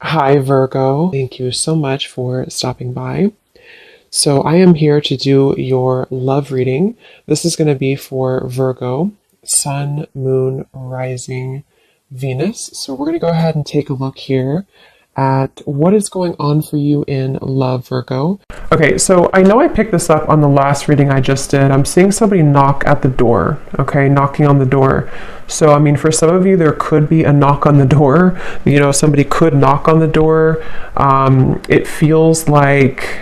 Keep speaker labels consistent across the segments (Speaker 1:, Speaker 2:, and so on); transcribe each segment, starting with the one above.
Speaker 1: Hi, Virgo. Thank you so much for stopping by. So, I am here to do your love reading. This is going to be for Virgo, Sun, Moon, Rising, Venus. So, we're going to go ahead and take a look here at what is going on for you in love, Virgo. Okay, so I know I picked this up on the last reading I just did. I'm seeing somebody knock at the door, okay, knocking on the door. So, I mean, for some of you, there could be a knock on the door. You know, somebody could knock on the door. It feels like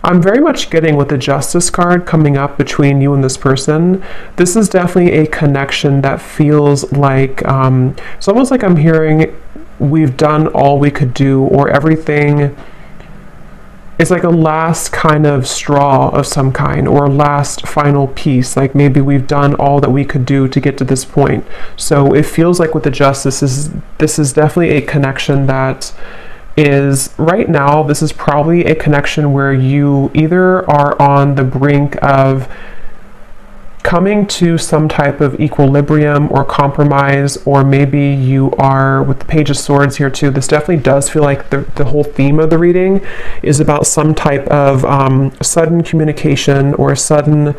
Speaker 1: I'm very much getting with the Justice card coming up between you and this person. This is definitely a connection that feels like, it's almost like I'm hearing we've done all we could do, or everything. It's like a last kind of straw of some kind, or a last final piece. Like maybe we've done all that we could do to get to this point. So it feels like with the Justice, this is definitely a connection that is right now. This is probably a connection where you either are on the brink of coming to some type of equilibrium or compromise, or maybe you are with the Page of Swords here too. This definitely does feel like the whole theme of the reading is about some type of sudden communication, or sudden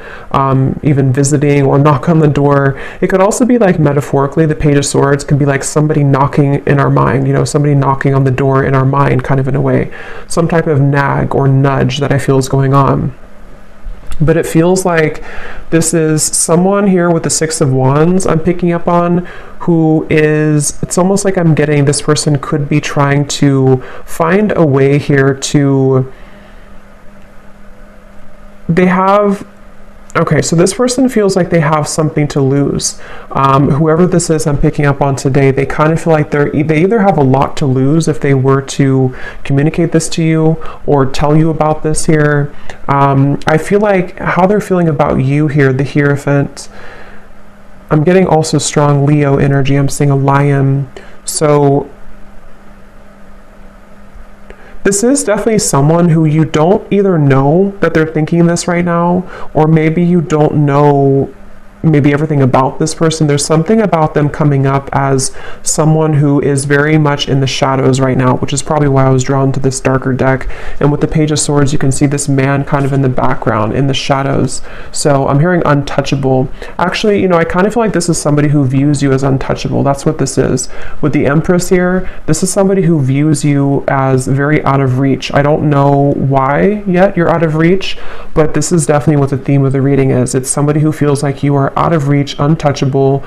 Speaker 1: even visiting or knock on the door. It could also be like metaphorically, the Page of Swords can be like somebody knocking in our mind, you know, somebody knocking on the door in our mind, kind of in a way, some type of nag or nudge that I feel is going on. But it feels like this is someone here with the Six of Wands I'm picking up on, who is, it's almost like I'm getting this person could be trying to find a way here to, they have, okay, so this person feels like they have something to lose. Whoever this is I'm picking up on today, they kind of feel like they either have a lot to lose if they were to communicate this to you or tell you about this here. I feel like how they're feeling about you here, the Hierophant. I'm getting also strong Leo energy. I'm seeing a lion. So this is definitely someone who you don't either know that they're thinking this right now, or maybe you don't know maybe everything about this person. There's something about them coming up as someone who is very much in the shadows right now, which is probably why I was drawn to this darker deck. And with the Page of Swords, you can see this man kind of in the background, in the shadows. So I'm hearing untouchable. Actually, you know, I kind of feel like this is somebody who views you as untouchable. That's what this is. With the Empress here, this is somebody who views you as very out of reach. I don't know why yet you're out of reach, but this is definitely what the theme of the reading is. It's somebody who feels like you are out of reach, untouchable.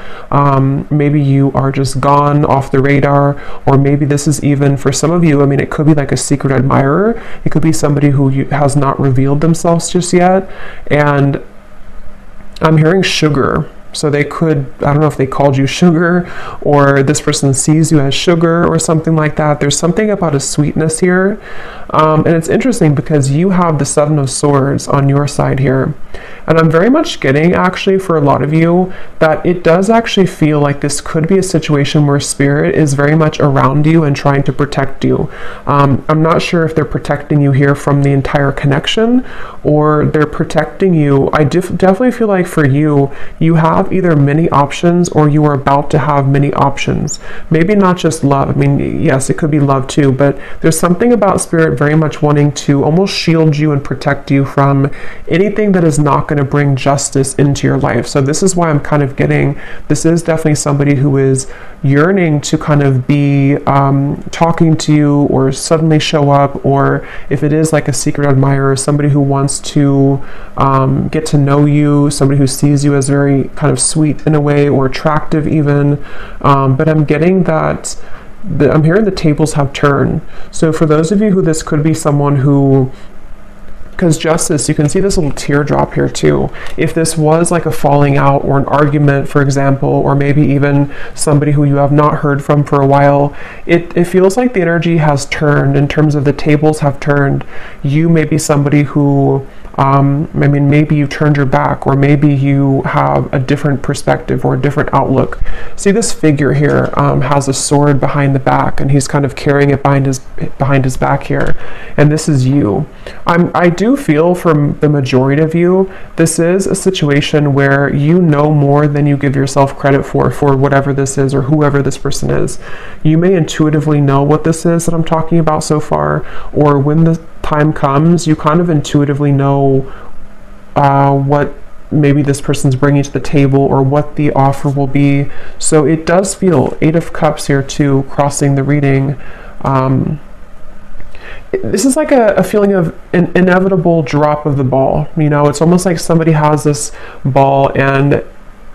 Speaker 1: Maybe you are just gone off the radar, or maybe this is even for some of you, I mean, it could be like a secret admirer. It could be somebody who has not revealed themselves just yet. And I'm hearing sugar. So they could, I don't know if they called you sugar, or this person sees you as sugar or something like that. There's something about a sweetness here. And it's interesting because you have the Seven of Swords on your side here. And I'm very much getting, actually, for a lot of you, that it does actually feel like this could be a situation where Spirit is very much around you and trying to protect you. I'm not sure if they're protecting you here from the entire connection, or they're protecting you. I definitely feel like for you, you have either many options, or you are about to have many options. Maybe not just love. I mean, yes, it could be love too, but there's something about Spirit very much wanting to almost shield you and protect you from anything that is not going to bring justice into your life. So this is why I'm kind of getting, this is definitely somebody who is yearning to kind of be talking to you, or suddenly show up, or if it is like a secret admirer, somebody who wants to get to know you, somebody who sees you as very kind of sweet in a way, or attractive even. But I'm getting that I'm hearing the tables have turned. So for those of you who this could be someone who, because Justice, you can see this little teardrop here too. If this was like a falling out or an argument, for example, or maybe even somebody who you have not heard from for a while, it feels like the energy has turned in terms of the tables have turned. You may be somebody who I mean, maybe you turned your back, or maybe you have a different perspective or a different outlook. See, this figure here has a sword behind the back, and he's kind of carrying it behind his back here. And this is you. I do feel from the majority of you, this is a situation where you know more than you give yourself credit for whatever this is or whoever this person is. You may intuitively know what this is that I'm talking about so far, or when the time comes, you kind of intuitively know what maybe this person's bringing to the table or what the offer will be. So it does feel 8 of Cups here too, crossing the reading. This is like a feeling of an inevitable drop of the ball. You know, it's almost like somebody has this ball and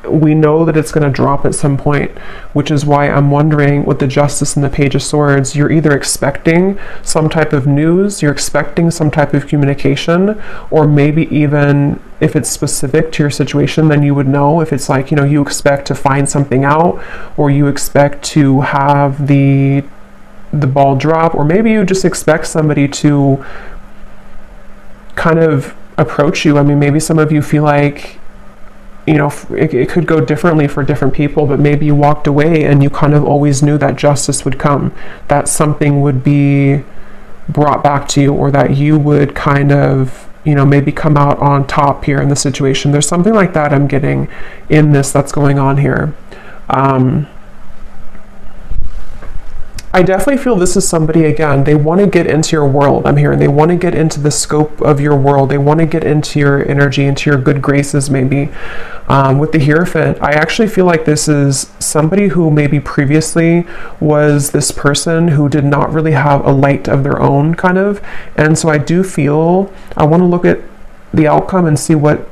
Speaker 1: we know that it's going to drop at some point, which is why I'm wondering with the Justice and the Page of Swords, you're either expecting some type of news, you're expecting some type of communication, or maybe even if it's specific to your situation, then you would know. If it's like, you know, you expect to find something out, or you expect to have the ball drop, or maybe you just expect somebody to kind of approach you. I mean, maybe some of you feel like, you know, it could go differently for different people, but maybe you walked away and you kind of always knew that justice would come, that something would be brought back to you, or that you would kind of, you know, maybe come out on top here in the situation. There's something like that I'm getting in this that's going on here. I definitely feel this is somebody, again, they want to get into your world. I'm hearing they want to get into the scope of your world. They want to get into your energy, into your good graces, maybe. With the Hierophant, I actually feel like this is somebody who maybe previously was this person who did not really have a light of their own, kind of. And so I do feel, I want to look at the outcome and see what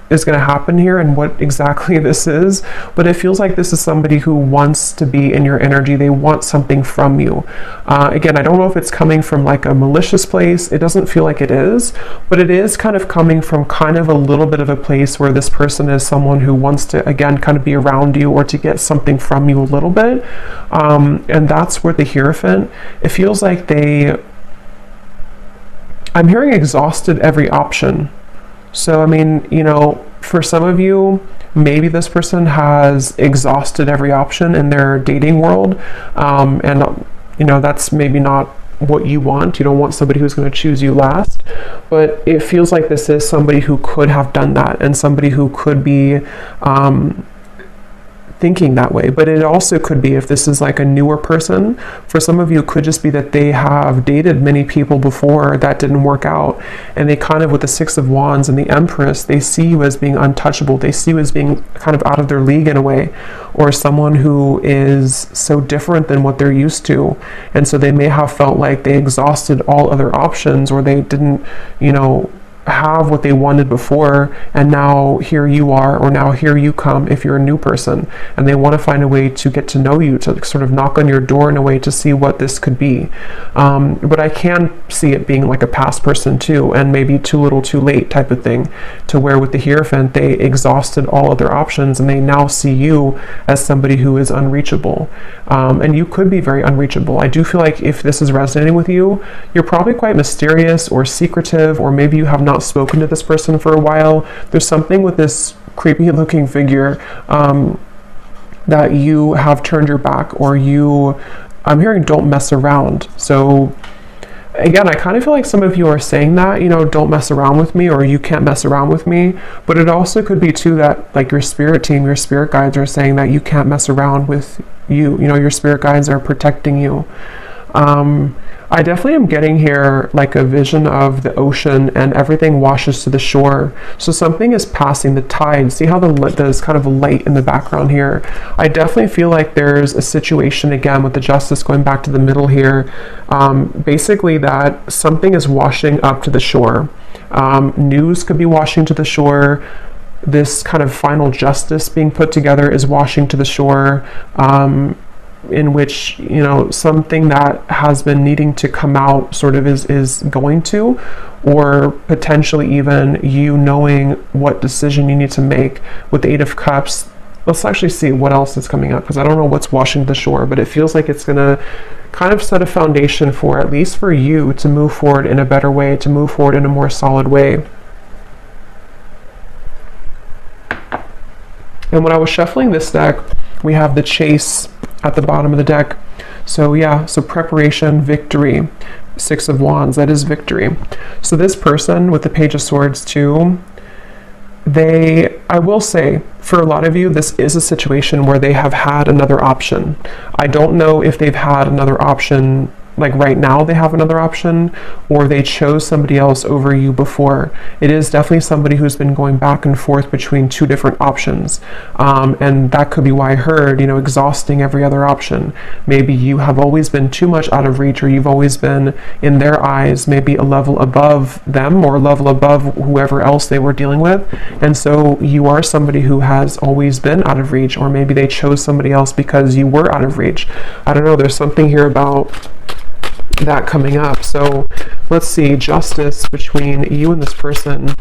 Speaker 1: is going to happen here and what exactly this is, but it feels like this is somebody who wants to be in your energy. They want something from you. Again, I don't know if it's coming from like a malicious place. It doesn't feel like it is, but it is kind of coming from kind of a little bit of a place where this person is someone who wants to, again, kind of be around you or to get something from you a little bit. And that's where the Hierophant, it feels like I'm hearing exhausted every option. So, I mean, you know, for some of you, maybe this person has exhausted every option in their dating world. And, you know, that's maybe not what you want. You don't want somebody who's going to choose you last. But it feels like this is somebody who could have done that, and somebody who could be thinking that way. But it also could be, if this is like a newer person, for some of you, it could just be that they have dated many people before that didn't work out, and they kind of, with the 6 of Wands and the Empress, they see you as being untouchable. They see you as being kind of out of their league in a way, or someone who is so different than what they're used to. And so they may have felt like they exhausted all other options, or they didn't, you know, have what they wanted before, and now here you are, or now here you come if you're a new person, and they want to find a way to get to know you, to sort of knock on your door in a way to see what this could be. But I can see it being like a past person too, and maybe too little too late type of thing, to where with the Hierophant they exhausted all other options and they now see you as somebody who is unreachable. And you could be very unreachable. I do feel like if this is resonating with you, you're probably quite mysterious or secretive, or maybe you have not spoken to this person for a while. There's something with this creepy looking figure that you have turned your back, or I'm hearing don't mess around. So again, I kind of feel like some of you are saying that, you know, don't mess around with me, or you can't mess around with me. But it also could be too that like your spirit team, your spirit guides are saying that you can't mess around with you. You know, your spirit guides are protecting you. I definitely am getting here like a vision of the ocean and everything washes to the shore. So something is passing the tide. See how there's kind of a light in the background here. I definitely feel like there's a situation, again, with the Justice going back to the middle here. Basically that something is washing up to the shore. News could be washing to the shore. This kind of final justice being put together is washing to the shore. In which, you know, something that has been needing to come out sort of is going to, or potentially even you knowing what decision you need to make. With the 8 of Cups, let's actually see what else is coming up, because I don't know what's washing the shore, but it feels like it's gonna kind of set a foundation for, at least for you, to move forward in a better way, to move forward in a more solid way. And when I was shuffling this deck, we have the Chase at the bottom of the deck. So yeah, so preparation, victory. Six of Wands, that is victory. So this person with the Page of Swords too, I will say, for a lot of you, this is a situation where they have had another option. I don't know if they've had another option, like right now they have another option, or they chose somebody else over you before. It is definitely somebody who's been going back and forth between two different options. And that could be why I heard, exhausting every other option. Maybe you have always been too much out of reach, or you've always been, in their eyes, maybe a level above them or a level above whoever else they were dealing with. And so you are somebody who has always been out of reach, or maybe they chose somebody else because you were out of reach. I don't know, there's something here about that coming up. So let's see, justice between you and this person.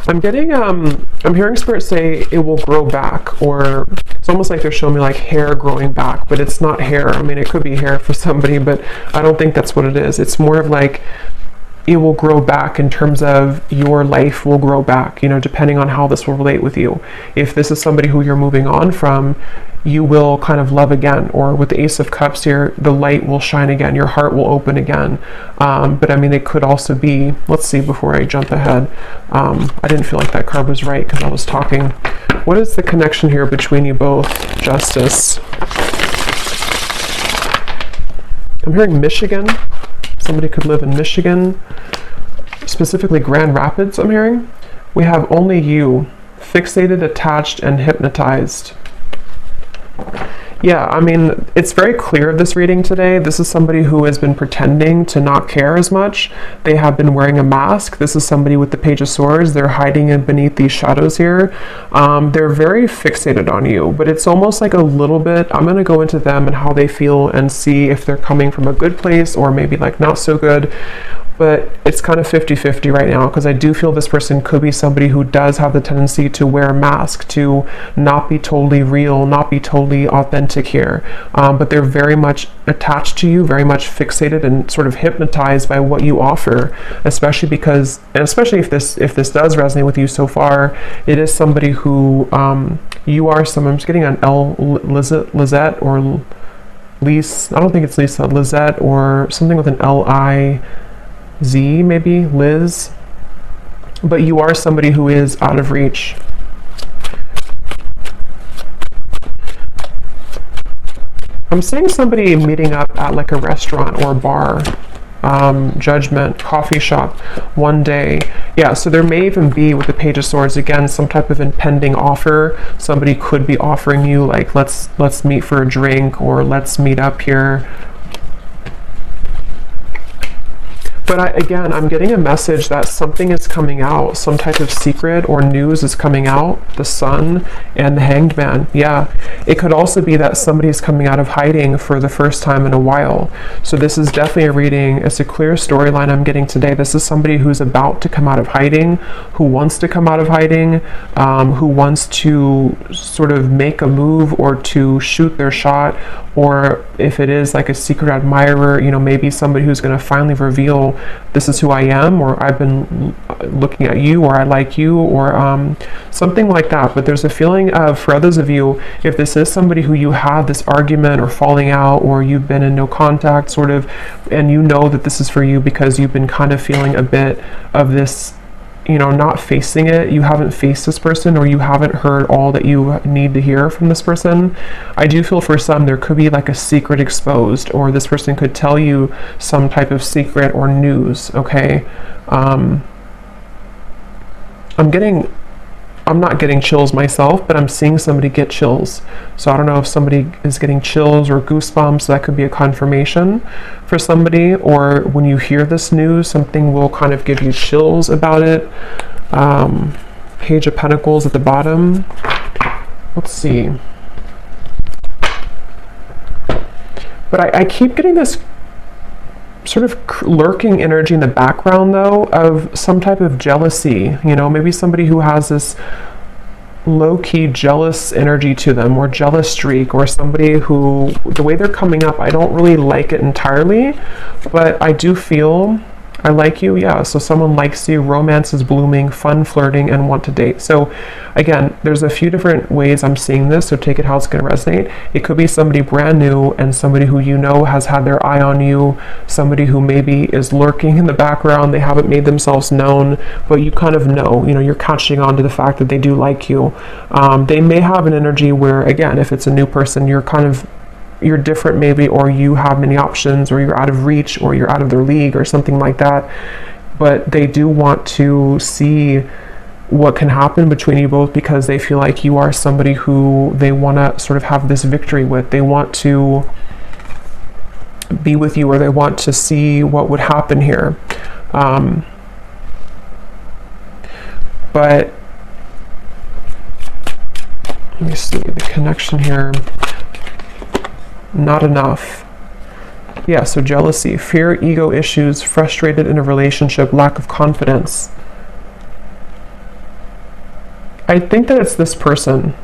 Speaker 1: I'm getting I'm hearing Spirit say it will grow back, or it's almost like they're showing me like hair growing back, but it's not hair. I mean, it could be hair for somebody, but I don't think that's what it is. It's more of like it will grow back in terms of your life will grow back, depending on how this will relate with you. If this is somebody who you're moving on from, you will kind of love again, or with the Ace of Cups here, the light will shine again, your heart will open again. But I mean, it could also be, let's see before I jump ahead, I didn't feel like that card was right because I was talking. What is the connection here between you both? Justice. I'm hearing Michigan. Somebody could live in Michigan, specifically Grand Rapids, I'm hearing. We have only you, fixated, attached, and hypnotized. Yeah, I mean, it's very clear this reading today. This is somebody who has been pretending to not care as much. They have been wearing a mask. This is somebody with the Page of Swords. They're hiding in beneath these shadows here. They're very fixated on you, but it's almost like a little bit, I'm going to go into them and how they feel and see if they're coming from a good place or maybe like not so good. But it's kind of 50-50 right now, because I do feel this person could be somebody who does have the tendency to wear a mask, to not be totally real, not be totally authentic here. But they're very much attached to you, very much fixated and sort of hypnotized by what you offer, especially because, and especially if this does resonate with you so far, it is somebody who you are someone, I'm just getting an Lizette or Lise, I don't think it's Lisa, Lizette or something with an L-I-Z, maybe Liz, but you are somebody who is out of reach. I'm seeing somebody meeting up at like a restaurant or a bar, judgment, coffee shop, one day. Yeah, so there may even be, with the Page of Swords, again, some type of impending offer. Somebody could be offering you like, let's meet for a drink, or let's meet up here. But I'm getting a message that something is coming out, some type of secret or news is coming out, the Sun and the Hanged Man. Yeah, it could also be that somebody is coming out of hiding for the first time in a while. So this is definitely a reading. It's a clear storyline I'm getting today. This is somebody who's about to come out of hiding, who wants to come out of hiding, who wants to sort of make a move or to shoot their shot, or if it is like a secret admirer, maybe somebody who's going to finally reveal, this is who I am, or I've been looking at you, or I like you, or something like that. But there's a feeling of, for others of you, if this is somebody who you had this argument or falling out, or you've been in no contact sort of, and you know that this is for you because you've been kind of feeling a bit of this, not facing it, you haven't faced this person, or you haven't heard all that you need to hear from this person. I do feel for some there could be like a secret exposed, or this person could tell you some type of secret or news, okay? I'm not getting chills myself, but I'm seeing somebody get chills. So I don't know if somebody is getting chills or goosebumps. That could be a confirmation for somebody, or when you hear this news, something will kind of give you chills about it. Page of Pentacles at the bottom. Let's see. But I keep getting this sort of lurking energy in the background, though, of some type of jealousy. Maybe somebody who has this low-key jealous energy to them, or jealous streak, or somebody who, the way they're coming up, I don't really like it entirely, but I do feel I like you, yeah. So someone likes you, romance is blooming, fun flirting, and want to date. So again, there's a few different ways I'm seeing this, so take it how it's going to resonate. It could be somebody brand new and somebody who you know has had their eye on you, somebody who maybe is lurking in the background, they haven't made themselves known, but you kind of know, you're catching on to the fact that they do like you. They may have an energy where, again, if it's a new person, you're different maybe, or you have many options, or you're out of reach, or you're out of their league, or something like that. But they do want to see what can happen between you both, because they feel like you are somebody who they want to sort of have this victory with. They want to be with you, or they want to see what would happen here. But let me see the connection here. Not enough. Yeah, so jealousy, fear, ego issues, frustrated in a relationship, lack of confidence. I think that it's this person.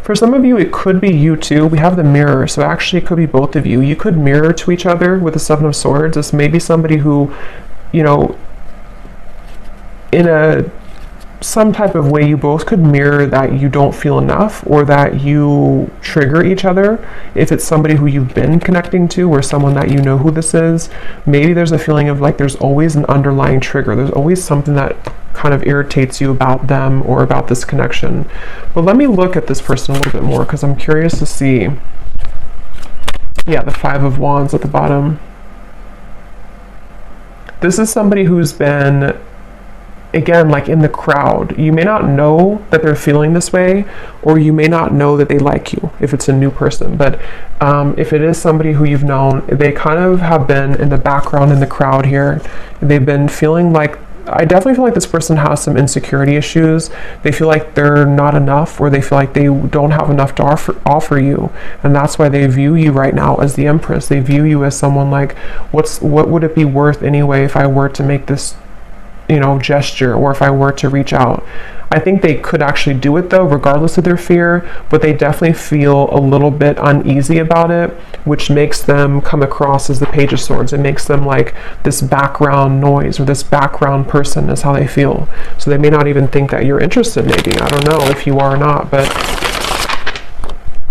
Speaker 1: For some of you, it could be you too. We have the mirror, so actually it could be both of you. You could mirror to each other with the Seven of Swords. This may be somebody who, in some type of way, you both could mirror that you don't feel enough, or that you trigger each other. If it's somebody who you've been connecting to, or someone that you know who this is, maybe there's a feeling of like there's always an underlying trigger. There's always something that kind of irritates you about them or about this connection. But let me look at this person a little bit more, because I'm curious to see. Yeah, the Five of Wands at the bottom. This is somebody who's been, again, like in the crowd. You may not know that they're feeling this way, or you may not know that they like you if it's a new person. But if it is somebody who you've known, they kind of have been in the background in the crowd here. They've been feeling like, I definitely feel like this person has some insecurity issues. They feel like they're not enough, or they feel like they don't have enough to offer you. And that's why they view you right now as the Empress. They view you as someone like, what would it be worth anyway if I were to make this gesture, or if I were to reach out. I think they could actually do it though, regardless of their fear, but they definitely feel a little bit uneasy about it, which makes them come across as the Page of Swords. It makes them like this background noise, or this background person is how they feel. So they may not even think that you're interested, maybe. I don't know if you are or not, but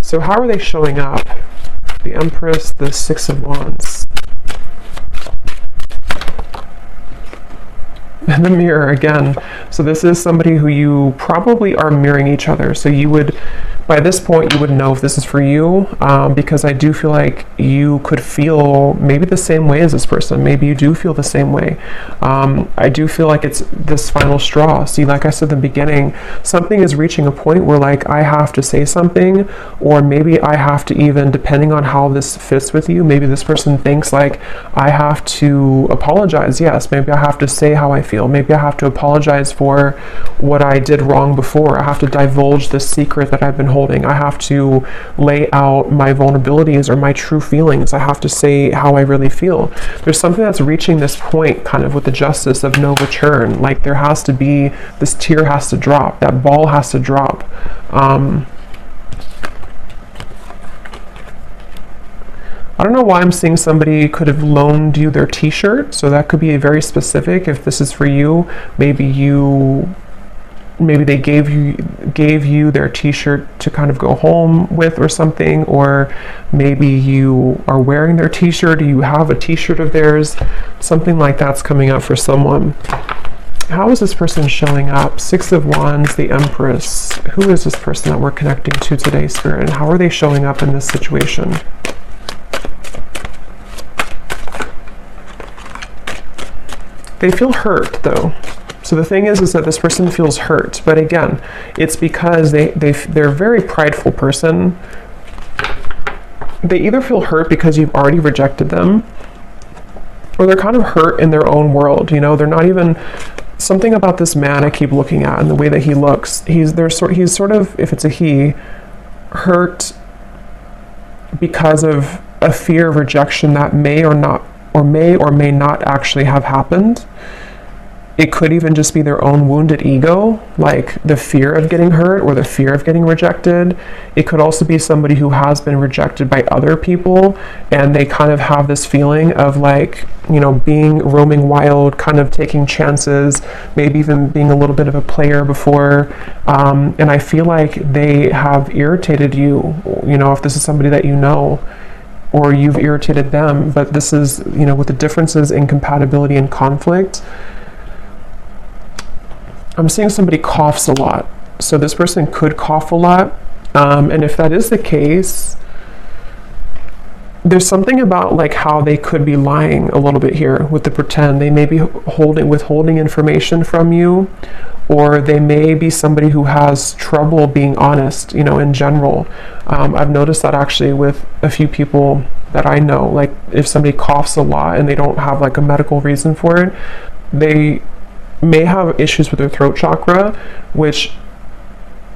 Speaker 1: so how are they showing up? The Empress, the Six of Wands. And the mirror again. So this is somebody who you probably are mirroring each other. So you would, by this point, you would know if this is for you, because I do feel like you could feel maybe the same way as this person. Maybe you do feel the same way. I do feel like it's this final straw. See, like I said in the beginning, something is reaching a point where like I have to say something, or maybe I have to, even depending on how this fits with you, maybe this person thinks like I have to apologize. Yes, maybe I have to say how I feel. Maybe I have to apologize for what I did wrong before. I have to divulge the secret that I've been holding. I have to lay out my vulnerabilities or my true feelings. I have to say how I really feel. There's something that's reaching this point kind of with the Justice of no return. Like there has to be, this tear has to drop. That ball has to drop. I don't know why I'm seeing somebody could have loaned you their t-shirt, so that could be very specific. If this is for you, maybe they gave you their t-shirt to kind of go home with or something, or maybe you are wearing their t-shirt, you have a t-shirt of theirs, something like that's coming up for someone. How is this person showing up? Six of Wands, the Empress. Who is this person that we're connecting to today, Spirit, and how are they showing up in this situation? They feel hurt though. So the thing is that this person feels hurt, but again, it's because they're a very prideful person. They either feel hurt because you've already rejected them, or they're kind of hurt in their own world. They're not even, something about this man I keep looking at and the way that he looks, he's sort of, if it's a he, hurt because of a fear of rejection that may or may not actually have happened. It could even just be their own wounded ego, like the fear of getting hurt or the fear of getting rejected. It could also be somebody who has been rejected by other people, and they kind of have this feeling of like, being roaming wild, kind of taking chances, maybe even being a little bit of a player before. And I feel like they have irritated you, if this is somebody that you know, or you've irritated them. But this is, with the differences in compatibility and conflict, I'm seeing somebody coughs a lot. So this person could cough a lot. And if that is the case, there's something about like how they could be lying a little bit here with the pretend. They may be withholding information from you, or they may be somebody who has trouble being honest, in general. I've noticed that actually with a few people that I know, like if somebody coughs a lot and they don't have like a medical reason for it, they may have issues with their throat chakra, which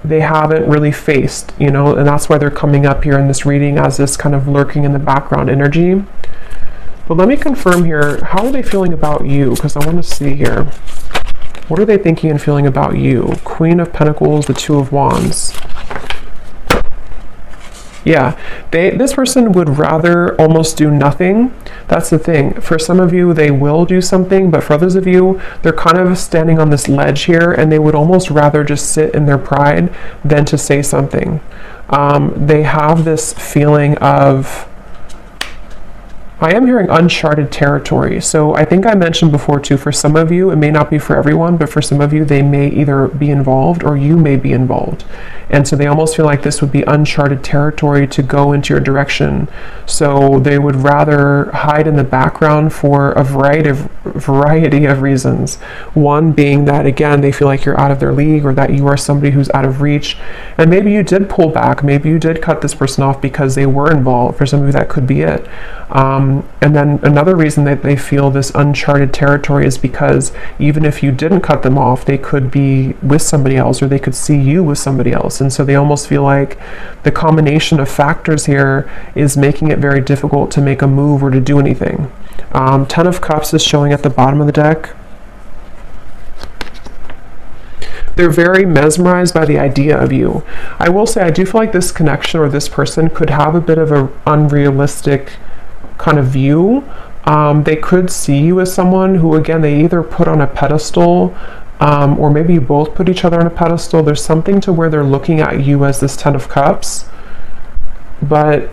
Speaker 1: they haven't really faced, and that's why they're coming up here in this reading as this kind of lurking in the background energy. But let me confirm here, how are they feeling about you? Because I want to see here. What are they thinking and feeling about you? Queen of Pentacles, the Two of Wands. Yeah, this person would rather almost do nothing. That's the thing. For some of you, they will do something, but for others of you, they're kind of standing on this ledge here, and they would almost rather just sit in their pride than to say something. They have this feeling of, I am hearing uncharted territory. So I think I mentioned before too, for some of you, it may not be for everyone, but for some of you, they may either be involved or you may be involved. And so they almost feel like this would be uncharted territory to go into your direction. So they would rather hide in the background for a variety of reasons. One being that, again, they feel like you're out of their league, or that you are somebody who's out of reach. And maybe you did pull back. Maybe you did cut this person off because they were involved. For some of you, that could be it. And then another reason that they feel this uncharted territory is because even if you didn't cut them off, they could be with somebody else, or they could see you with somebody else. And so they almost feel like the combination of factors here is making it very difficult to make a move or to do anything. Ten of Cups is showing at the bottom of the deck. They're very mesmerized by the idea of you. I will say, I do feel like this connection or this person could have a bit of an unrealistic kind of view. They could see you as someone who, again, they either put on a pedestal, or maybe you both put each other on a pedestal. There's something to where they're looking at you as this Ten of Cups, but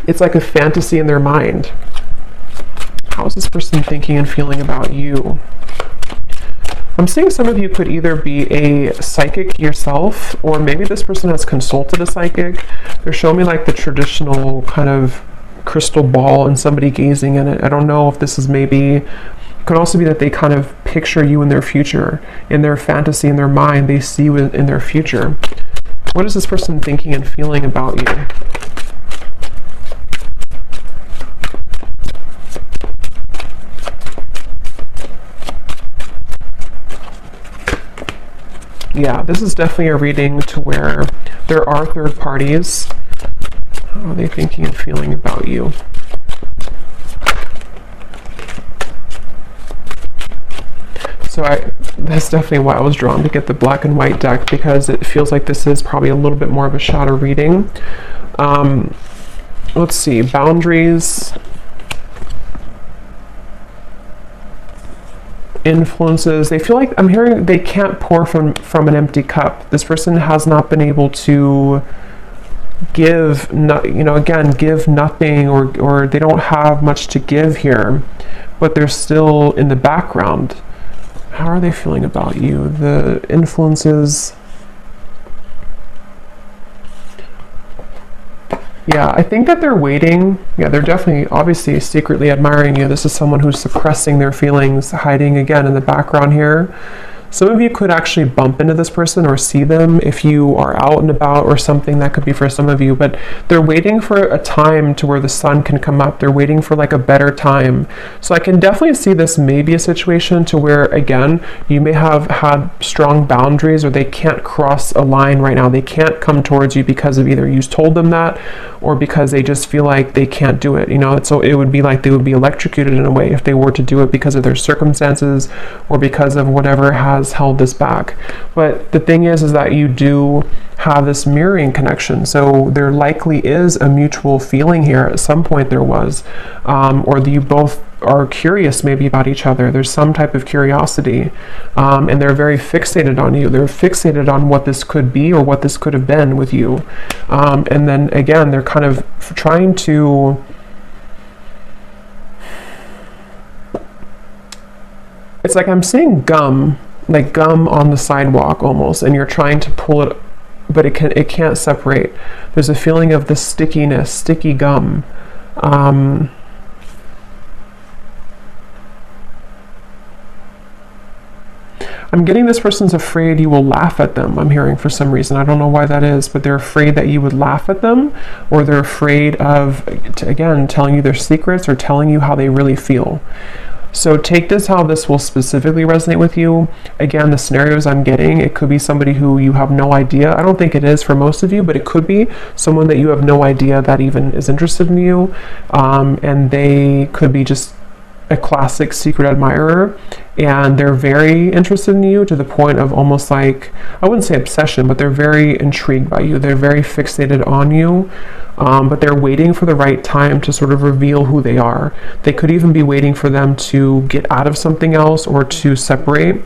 Speaker 1: it's like a fantasy in their mind. How is this person thinking and feeling about you? I'm seeing some of you could either be a psychic yourself, or maybe this person has consulted a psychic. They're showing me like the traditional kind of crystal ball and somebody gazing in it. I don't know if this is maybe, it could also be that they kind of picture you in their future, in their fantasy, in their mind, they see you in their future. What is this person thinking and feeling about you? Yeah, this is definitely a reading to where there are third parties. How are they thinking and feeling about you? So that's definitely why I was drawn to get the black and white deck, because it feels like this is probably a little bit more of a shadow reading. Let's see, boundaries, influences. They feel like, I'm hearing they can't pour from an empty cup. This person has not been able to give, give nothing, or they don't have much to give here, but they're still in the background. How are they feeling about you? The influences. Yeah, I think that they're waiting. Yeah, they're definitely, obviously, secretly admiring you. This is someone who's suppressing their feelings, hiding again in the background here. Some of you could actually bump into this person or see them if you are out and about or something. That could be for some of you, but they're waiting for a time to where the sun can come up. They're waiting for like a better time. So I can definitely see this may be a situation to where, again, you may have had strong boundaries, or they can't cross a line right now. They can't come towards you because of either you told them that or because they just feel like they can't do it. So it would be like they would be electrocuted in a way if they were to do it because of their circumstances or because of whatever has held this back. But the thing is that you do have this mirroring connection. So there likely is a mutual feeling here. At some point there was, or you both are curious maybe about each other. There's some type of curiosity, and they're very fixated on you. They're fixated on what this could be or what this could have been with you. And then again, they're kind of trying to, it's like I'm seeing gum, like gum on the sidewalk almost, and you're trying to pull it, but it can't separate. There's a feeling of the stickiness, sticky gum. I'm getting this person's afraid you will laugh at them. I'm hearing for some reason. I don't know why that is, but they're afraid that you would laugh at them, or they're afraid of, again, telling you their secrets or telling you how they really feel. So take this how this will specifically resonate with you. Again, the scenarios I'm getting, it could be somebody who you have no idea. I don't think it is for most of you, but it could be someone that you have no idea that even is interested in you. And they could be just a classic secret admirer, and they're very interested in you to the point of almost like, I wouldn't say obsession, but they're very intrigued by you. They're very fixated on you, but they're waiting for the right time to sort of reveal who they are. They could even be waiting for them to get out of something else or to separate.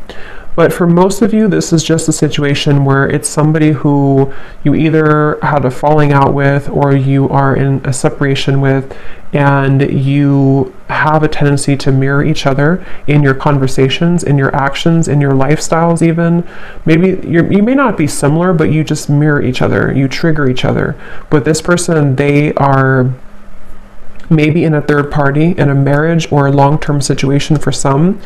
Speaker 1: But for most of you, this is just a situation where it's somebody who you either had a falling out with or you are in a separation with, and you have a tendency to mirror each other in your conversations, in your actions, in your lifestyles even. Maybe you may not be similar, but you just mirror each other, you trigger each other. But this person, they are maybe in a third party, in a marriage or a long-term situation for some.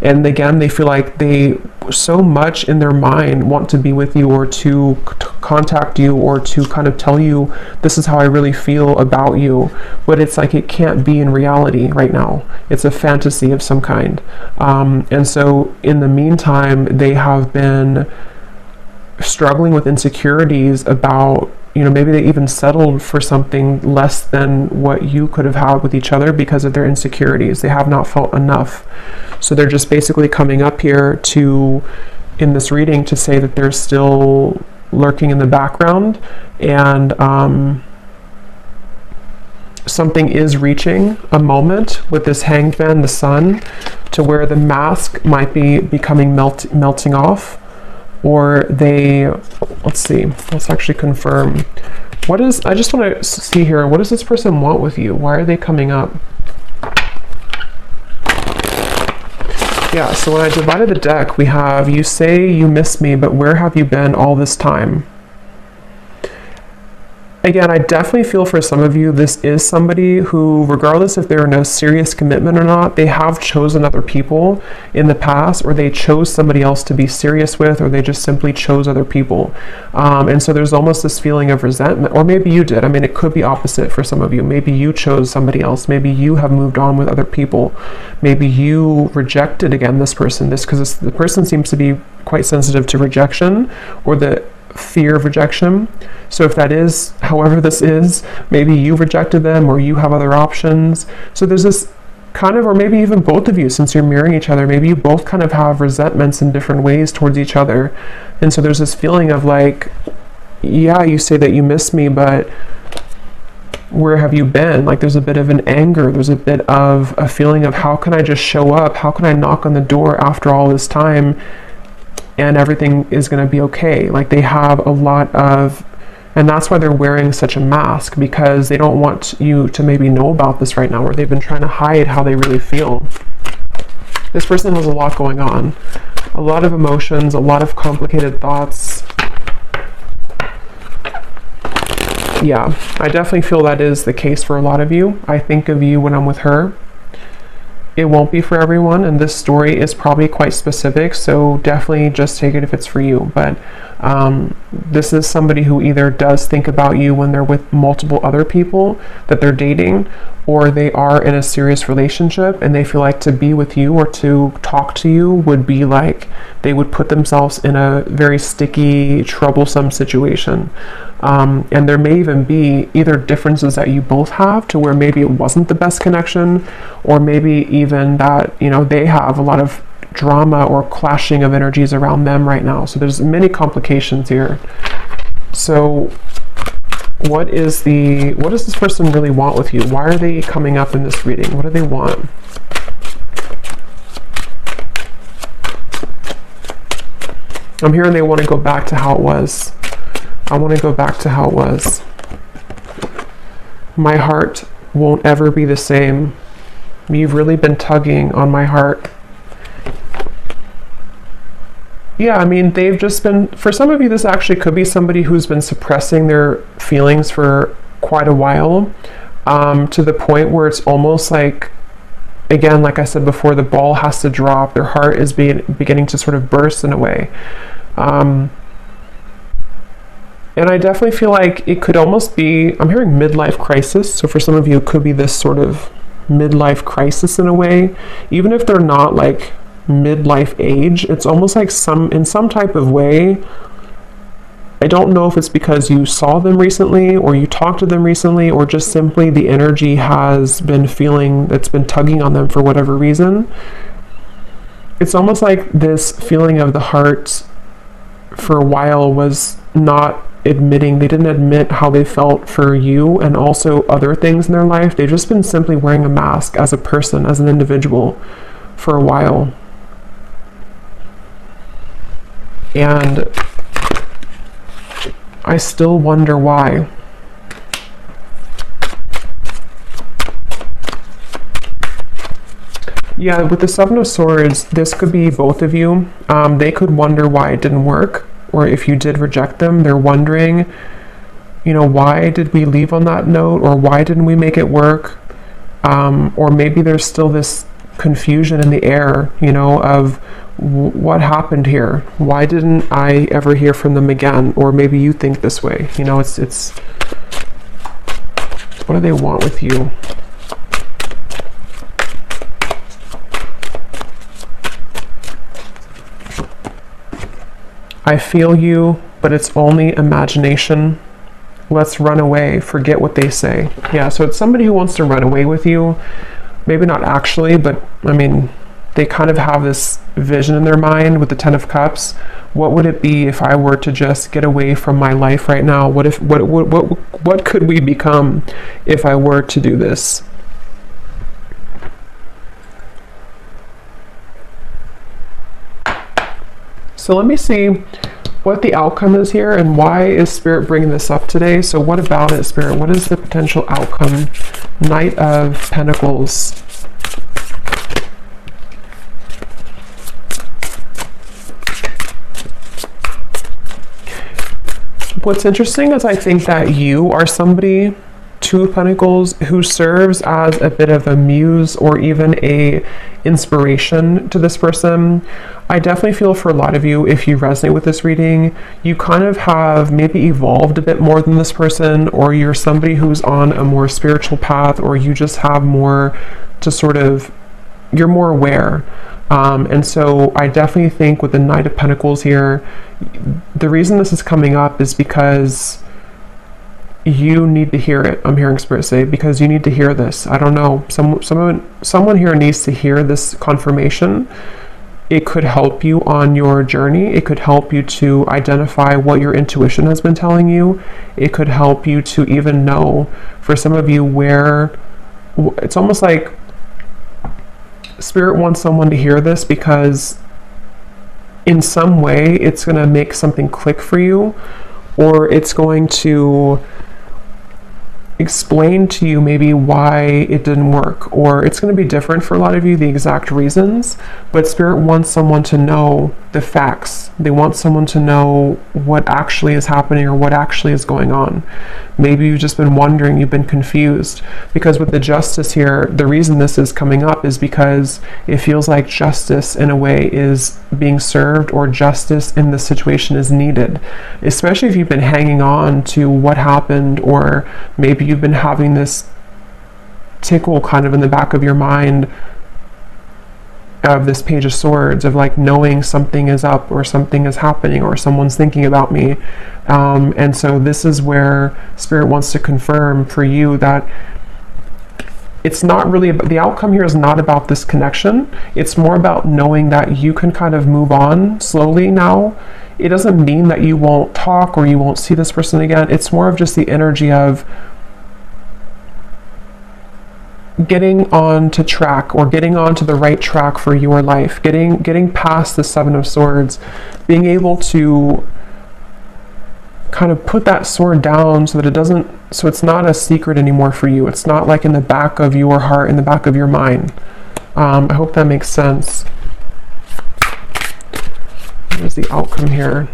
Speaker 1: And again, they feel like they so much in their mind want to be with you or to contact you or to kind of tell you, this is how I really feel about you. But it's like it can't be in reality right now. It's a fantasy of some kind. And so in the meantime, they have been struggling with insecurities about, maybe they even settled for something less than what you could have had with each other because of their insecurities. They have not felt enough. So they're just basically coming up here in this reading to say that they're still lurking in the background, and something is reaching a moment with this Hanged Man, the sun, to where the mask might be becoming melting off. Or let's actually confirm. I just want to see here, what does this person want with you? Why are they coming up? Yeah, so when I divided the deck, we have, you say you miss me, but where have you been all this time? Again, I definitely feel for some of you, this is somebody who, regardless if they're in a serious commitment or not, they have chosen other people in the past, or they chose somebody else to be serious with, or they just simply chose other people. And so there's almost this feeling of resentment, or maybe you did. I mean, it could be opposite for some of you. Maybe you chose somebody else. Maybe you have moved on with other people. Maybe you rejected, again, this person. Because the person seems to be quite sensitive to rejection, or the fear of rejection. So if that is, however this is, maybe you rejected them or you have other options. So there's this kind of, or maybe even both of you, since you're mirroring each other, maybe you both kind of have resentments in different ways towards each other. And so there's this feeling of like, yeah, you say that you miss me, but where have you been? Like there's a bit of an anger, there's a bit of a feeling of, how can I just show up? How can I knock on the door after all this time and everything is going to be okay? Like they have a lot of, and that's why they're wearing such a mask, because they don't want you to maybe know about this right now, or they've been trying to hide how they really feel. This person has a lot going on, a lot of emotions, a lot of complicated thoughts. Yeah, I definitely feel that is the case for a lot of you. I think of you when I'm with her. it won't be for everyone, and this story is probably quite specific, so definitely just take it if it's for you. But this is somebody who either does think about you when they're with multiple other people that they're dating, or they are in a serious relationship and they feel like to be with you or to talk to you would be like they would put themselves in a very sticky, troublesome situation. And there may even be either differences that you both have to where maybe it wasn't the best connection, or maybe even that, you know, they have a lot of drama or clashing of energies around them right now. So there's many complications here. So what does this person really want with you? Why are they coming up in this reading? What do they want? I'm hearing they want to go back to how it was. I want to go back to how it was. My heart won't ever be the same. You've really been tugging on my heart. Yeah, I mean, they've just been, for some of you, this actually could be somebody who's been suppressing their feelings for quite a while, to the point where it's almost like, again, like I said before, the ball has to drop. Their heart is beginning to sort of burst in a way. And I definitely feel like it could almost be, I'm hearing midlife crisis. So for some of you, it could be this sort of midlife crisis in a way. Even if they're not like midlife age, it's almost like in some type of way. I don't know if it's because you saw them recently or you talked to them recently, or just simply the energy has been feeling that's been tugging on them for whatever reason. It's almost like this feeling of the heart for a while was not admitting, they didn't admit how they felt for you and also other things in their life. They've just been simply wearing a mask as a person, as an individual for a while. And I still wonder why. Yeah, with the Seven of Swords, this could be both of you. They could wonder why it didn't work, or if you did reject them, they're wondering, you know, why did we leave on that note, or why didn't we make it work? Or maybe there's still this confusion in the air, you know, of what happened here? Why didn't I ever hear from them again? Or maybe you think this way. You know, it's what do they want with you? I feel you, but it's only imagination. Let's run away. Forget what they say. Yeah, so it's somebody who wants to run away with you. Maybe not actually, but I mean, they kind of have this vision in their mind with the Ten of Cups. What would it be if I were to just get away from my life right now? What could we become if I were to do this? So let me see what the outcome is here and why is Spirit bringing this up today. So what about it, Spirit? What is the potential outcome? Knight of Pentacles. What's interesting is I think that you are somebody, Two of Pentacles, who serves as a bit of a muse or even a inspiration to this person. I definitely feel for a lot of you, if you resonate with this reading, you kind of have maybe evolved a bit more than this person, or you're somebody who's on a more spiritual path, or you just have more to sort of, you're more aware. And so I definitely think with the Knight of Pentacles here, the reason this is coming up is because you need to hear it. I'm hearing Spirit say, because you need to hear this. I don't know. Someone here needs to hear this confirmation. It could help you on your journey. It could help you to identify what your intuition has been telling you. It could help you to even know, for some of you, where it's almost like Spirit wants someone to hear this because in some way it's going to make something click for you, or it's going to explain to you maybe why it didn't work, or it's going to be different for a lot of you, the exact reasons, but Spirit wants someone to know the facts. They want someone to know what actually is happening or what actually is going on. Maybe you've just been wondering, you've been confused. Because with the justice here, the reason this is coming up is because it feels like justice in a way is being served, or justice in this situation is needed. Especially if you've been hanging on to what happened, or maybe you've been having this tickle kind of in the back of your mind of this Page of Swords, of like knowing something is up or something is happening or someone's thinking about me. And so this is where Spirit wants to confirm for you that it's not really about, the outcome here is not about this connection. It's more about knowing that you can kind of move on slowly now. It doesn't mean that you won't talk or you won't see this person again. It's more of just the energy of getting on to track, or getting onto the right track for your life, getting past the Seven of Swords, being able to kind of put that sword down so that it's not a secret anymore for you. It's not like in the back of your heart, in the back of your mind. I hope that makes sense. What is the outcome here?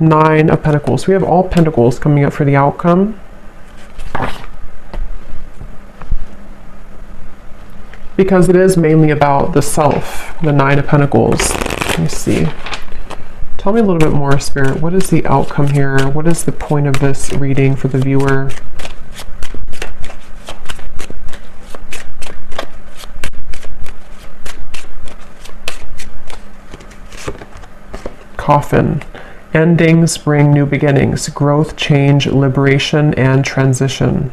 Speaker 1: Nine of Pentacles. We have all Pentacles coming up for the outcome. Because it is mainly about the self, the Nine of Pentacles. Let me see. Tell me a little bit more, Spirit. What is the outcome here? What is the point of this reading for the viewer? Coffin. Endings bring new beginnings, growth, change, liberation, and transition.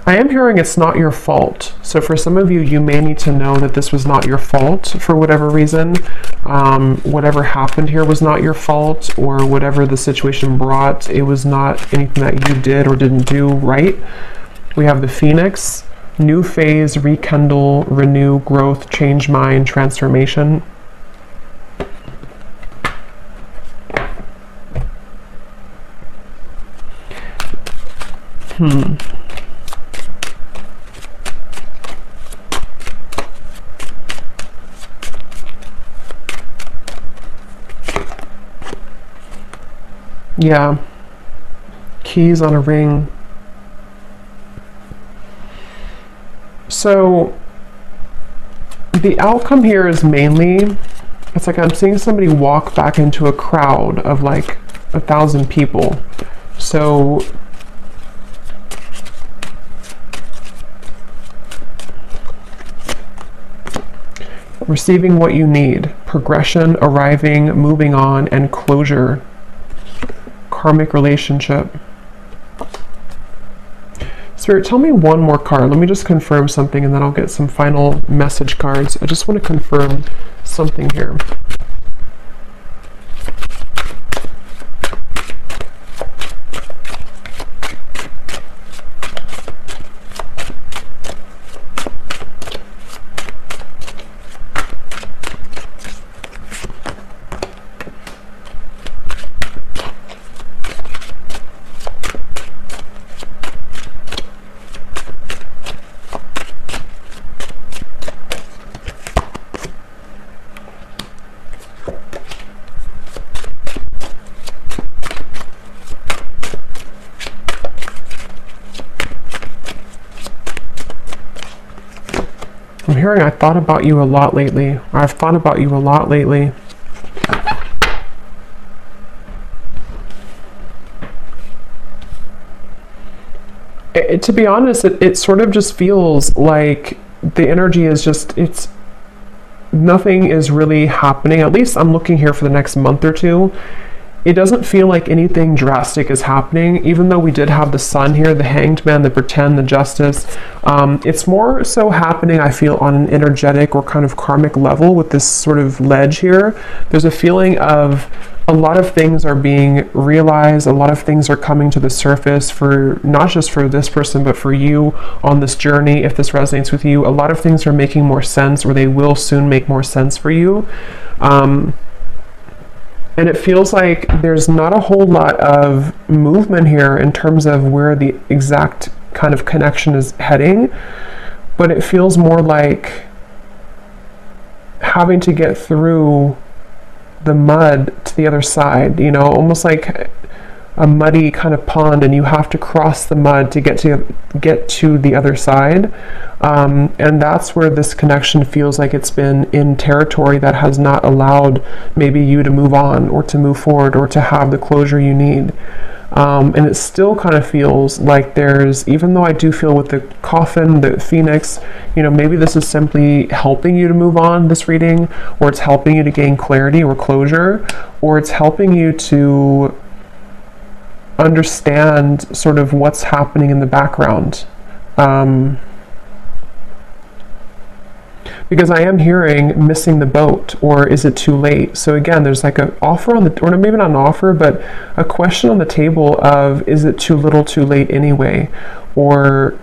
Speaker 1: I am hearing it's not your fault. So for some of you, you may need to know that this was not your fault for whatever reason. Whatever happened here was not your fault, or whatever the situation brought, it was not anything that you did or didn't do right. We have the Phoenix, new phase, rekindle, renew, growth, change mind, transformation. Yeah. Keys on a ring. So the outcome here is mainly, it's like I'm seeing somebody walk back into a crowd of like 1,000 people. So receiving what you need, progression, arriving, moving on, and closure. Karmic relationship. Spirit, tell me one more card. Let me just confirm something, and then I'll get some final message cards. I just want to confirm something here. I'm hearing I thought about you a lot lately. Or I've thought about you a lot lately. To be honest, it sort of just feels like the energy is just, nothing is really happening. At least I'm looking here for the next month or two. it doesn't feel like anything drastic is happening, even though we did have the Sun here, the Hanged Man, the Pretend, the Justice. It's more so happening, I feel, on an energetic or kind of karmic level with this sort of ledge here. There's a feeling of a lot of things are being realized, a lot of things are coming to the surface for not just for this person, but for you on this journey. If this resonates with you, a lot of things are making more sense, or they will soon make more sense for you. And it feels like there's not a whole lot of movement here in terms of where the exact kind of connection is heading, but it feels more like having to get through the mud to the other side, you know, almost like a muddy kind of pond, and you have to cross the mud to get to the other side. And that's where this connection feels like it's been in territory that has not allowed maybe you to move on or to move forward or to have the closure you need. And it still kind of feels like there's, even though I do feel with the coffin, the phoenix, you know, maybe this is simply helping you to move on, this reading, or it's helping you to gain clarity or closure, or it's helping you to understand sort of what's happening in the background. Because I am hearing missing the boat, or is it too late? So again, there's like an offer on the, or maybe not an offer, but a question on the table of, is it too little too late anyway? Or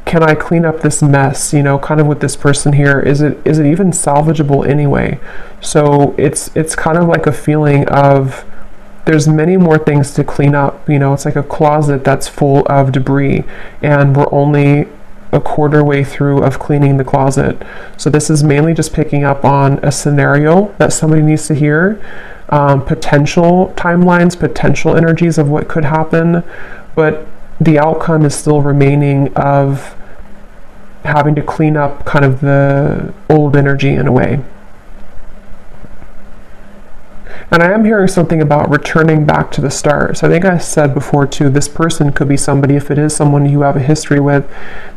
Speaker 1: can I clean up this mess, you know, kind of with this person here? Is it even salvageable anyway? So it's kind of like a feeling of, there's many more things to clean up, you know, it's like a closet that's full of debris, and we're only a quarter way through of cleaning the closet. So this is mainly just picking up on a scenario that somebody needs to hear, potential timelines, potential energies of what could happen, but the outcome is still remaining of having to clean up kind of the old energy in a way. And I am hearing something about returning back to the start. So I think I said before too, this person could be somebody, if it is someone you have a history with,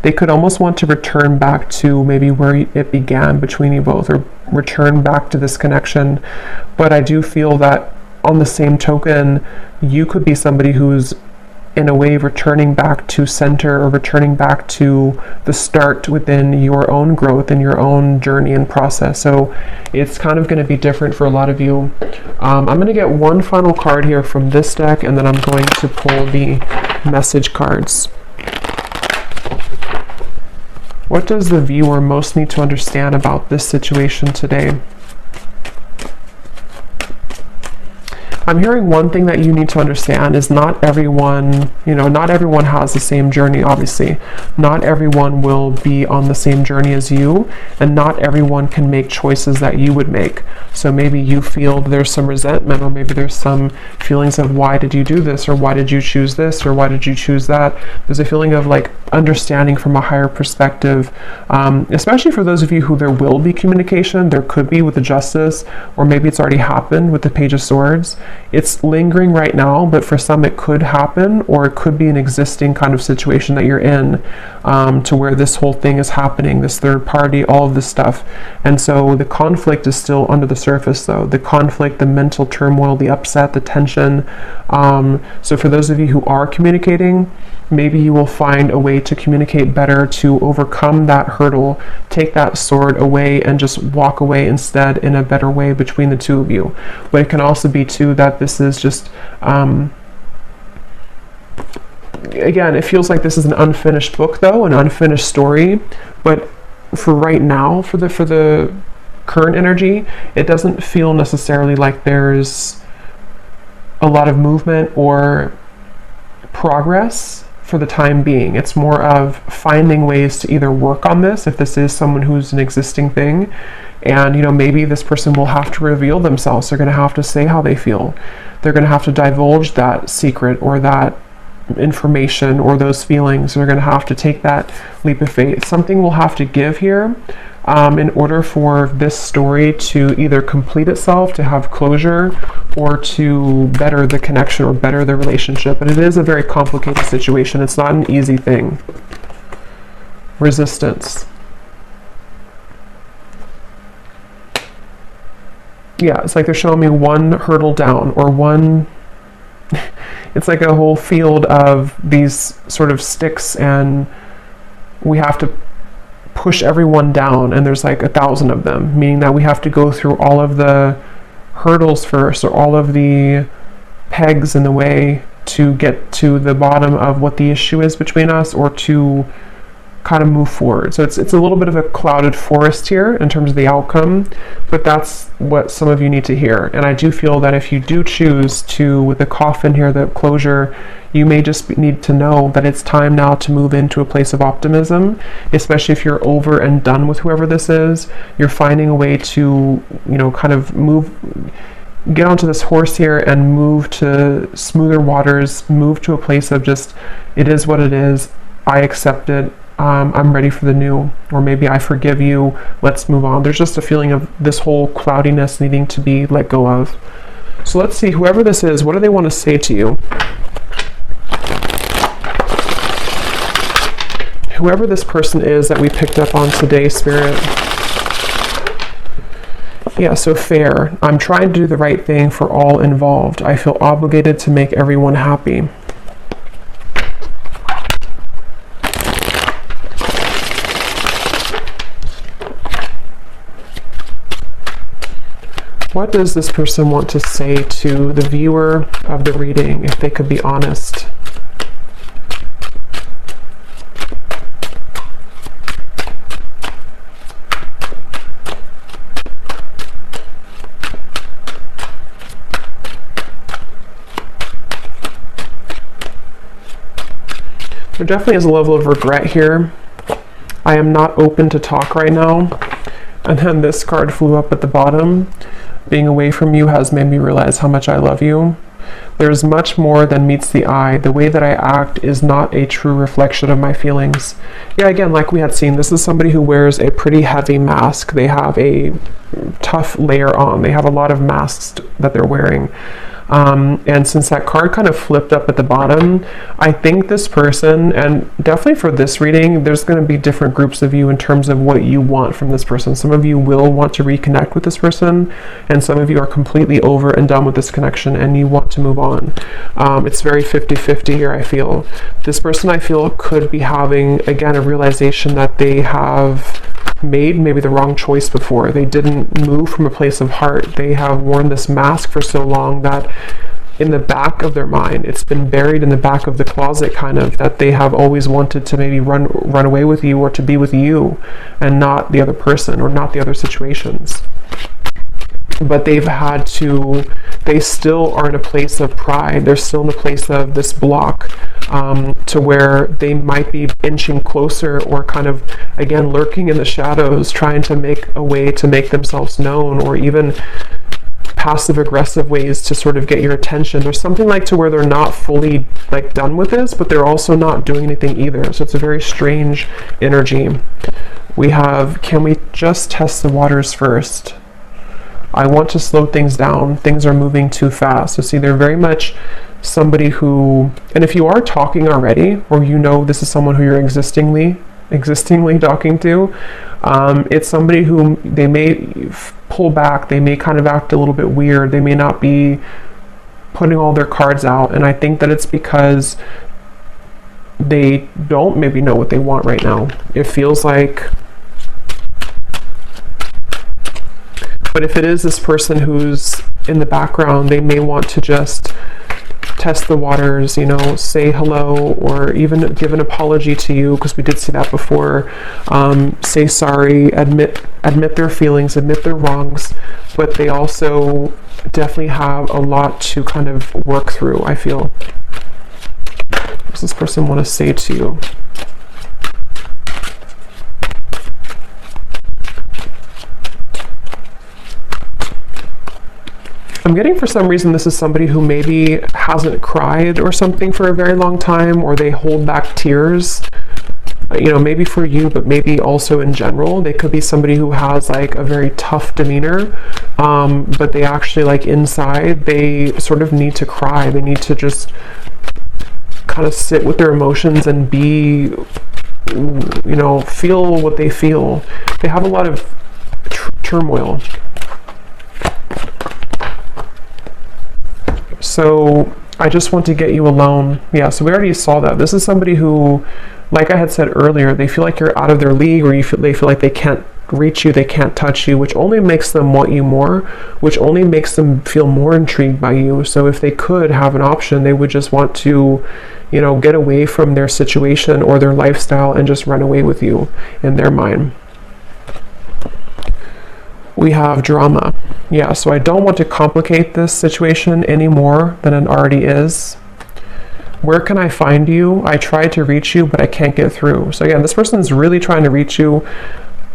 Speaker 1: they could almost want to return back to maybe where it began between you both, or return back to this connection. But I do feel that on the same token, you could be somebody who's in a way returning back to center, or returning back to the start within your own growth and your own journey and process. So it's kind of going to be different for a lot of you. I'm going to get one final card here from this deck, and then I'm going to pull the message cards. What does the viewer most need to understand about this situation today? I'm hearing one thing that you need to understand is not everyone, you know, not everyone has the same journey, obviously. Not everyone will be on the same journey as you, and not everyone can make choices that you would make. So maybe you feel there's some resentment, or maybe there's some feelings of, why did you do this, or why did you choose this, or why did you choose that? There's a feeling of like understanding from a higher perspective, especially for those of you who there will be communication. There could be with the Justice, or maybe it's already happened with the Page of Swords. It's lingering right now, but for some it could happen, or it could be an existing kind of situation that you're in, to where this whole thing is happening, this third party, all of this stuff. And so the conflict is still under the surface though. The conflict, the mental turmoil, the upset, the tension. So for those of you who are communicating, maybe you will find a way to communicate better, to overcome that hurdle, take that sword away and just walk away instead in a better way between the two of you. But it can also be too that this is just, again, it feels like this is an unfinished book though, an unfinished story. But for right now, for the current energy, it doesn't feel necessarily like there's a lot of movement or progress for the time being. It's more of finding ways to either work on this, if this is someone who's an existing thing, and you know, maybe this person will have to reveal themselves. They're going to have to say how they feel. They're going to have to divulge that secret or that information or those feelings. They're going to have to take that leap of faith. Something will have to give here in order for this story to either complete itself, to have closure, or to better the connection or better the relationship. And it is a very complicated situation. It's not an easy thing. Resistance. Yeah, it's like they're showing me one hurdle down, or one, it's like a whole field of these sort of sticks, and we have to push everyone down, and there's like 1,000 of them, meaning that we have to go through all of the hurdles first, or all of the pegs in the way to get to the bottom of what the issue is between us, or to kind of move forward. So it's a little bit of a clouded forest here in terms of the outcome, but that's what some of you need to hear. And I do feel that if you do choose to, with the coffin here, the closure, you may just need to know that it's time now to move into a place of optimism, especially if you're over and done with whoever this is. You're finding a way to, kind of get onto this horse here and move to smoother waters, move to a place of just, it is what it is, I accept it, I'm ready for the new, or maybe I forgive you, let's move on. There's just a feeling of this whole cloudiness needing to be let go of. So let's see, whoever this is, what do they want to say to you? Whoever this person is that we picked up on today, Spirit. Yeah, so fair. I'm trying to do the right thing for all involved. I feel obligated to make everyone happy. What does this person want to say to the viewer of the reading, if they could be honest? There definitely is a level of regret here. I am not open to talk right now. And then this card flew up at the bottom. Being away from you has made me realize how much I love you. There's much more than meets the eye. The way that I act is not a true reflection of my feelings. Yeah, again, like we had seen, this is somebody who wears a pretty heavy mask. They have a tough layer on. They have a lot of masks that they're wearing. And since that card kind of flipped up at the bottom, I think this person, and definitely for this reading, there's going to be different groups of you in terms of what you want from this person. Some of you will want to reconnect with this person, and some of you are completely over and done with this connection and you want to move on. It's very 50-50 here, I feel. This person, I feel, could be having, again, a realization that they have made maybe the wrong choice before. They didn't move from a place of heart. They have worn this mask for so long that in the back of their mind, it's been buried in the back of the closet, kind of, that they have always wanted to maybe run away with you, or to be with you and not the other person, or not the other situations. But they've had to, they still are in a place of pride. They're still in a place of this block, to where they might be inching closer, or kind of, again, lurking in the shadows, trying to make a way to make themselves known, or even passive aggressive ways to sort of get your attention. There's something like to where they're not fully like done with this, but they're also not doing anything either. So it's a very strange energy. We have, can we just test the waters first? I want to slow things down. Things are moving too fast. So see, they're very much somebody who, and if you are talking already, or this is someone who you're existingly talking to, it's somebody who they may pull back, they may kind of act a little bit weird, they may not be putting all their cards out, and I think that it's because they don't maybe know what they want right now. It feels like, but if it is this person who's in the background, they may want to just test the waters, say hello, or even give an apology to you, because we did see that before. Say sorry, admit their feelings, admit their wrongs, but they also definitely have a lot to kind of work through, I feel. What does this person want to say to you? I'm getting, for some reason, this is somebody who maybe hasn't cried or something for a very long time, or they hold back tears, maybe for you, but maybe also in general. They could be somebody who has like a very tough demeanor, but they actually, like, inside, they sort of need to cry. They need to just kind of sit with their emotions and be, feel what they feel. They have a lot of turmoil. So I just want to get you alone. Yeah, so we already saw that. This is somebody who, like I had said earlier, they feel like you're out of their league, or they feel like they can't reach you, they can't touch you, which only makes them want you more, which only makes them feel more intrigued by you. So if they could have an option, they would just want to, get away from their situation or their lifestyle and just run away with you in their mind. We have drama. Yeah, so I don't want to complicate this situation any more than it already is. Where can I find you? I tried to reach you, but I can't get through. So again, this person is really trying to reach you.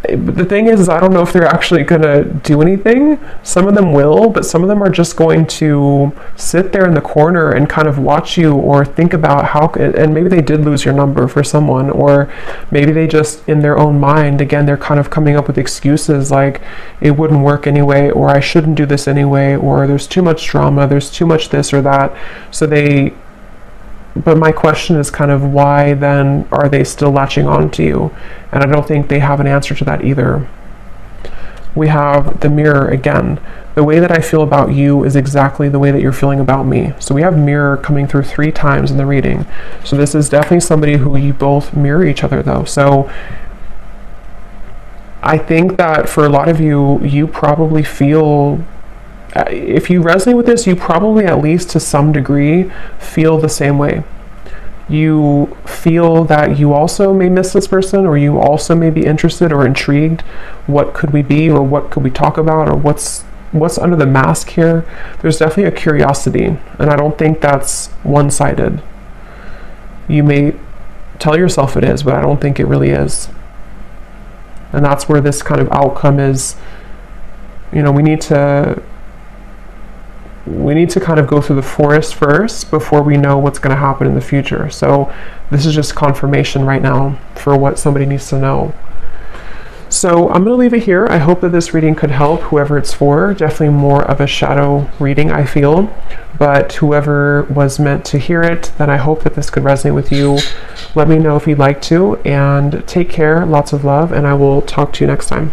Speaker 1: The thing is I don't know if they're actually going to do anything. Some of them will, but some of them are just going to sit there in the corner and kind of watch you, or think about how, and maybe they did lose your number for someone, or maybe they just, in their own mind, again, they're kind of coming up with excuses like it wouldn't work anyway, or I shouldn't do this anyway, or there's too much drama, there's too much this or that. But my question is kind of, why then are they still latching on to you? And I don't think they have an answer to that either. We have the mirror again. The way that I feel about you is exactly the way that you're feeling about me. So we have mirror coming through 3 times in the reading. So this is definitely somebody who you both mirror each other though. So I think that for a lot of you, you probably feel, if you resonate with this, you probably at least to some degree feel the same way. You feel that you also may miss this person, or you also may be interested or intrigued. What could we be, or what could we talk about, or what's under the mask here? There's definitely a curiosity, and I don't think that's one-sided. You may tell yourself it is, but I don't think it really is. And that's where this kind of outcome is. We need to kind of go through the forest first before we know what's going to happen in the future. So this is just confirmation right now for what somebody needs to know. So I'm going to leave it here. I hope that this reading could help whoever it's for. Definitely more of a shadow reading, I feel. But whoever was meant to hear it, then I hope that this could resonate with you. Let me know if you'd like to, and take care. Lots of love, and I will talk to you next time.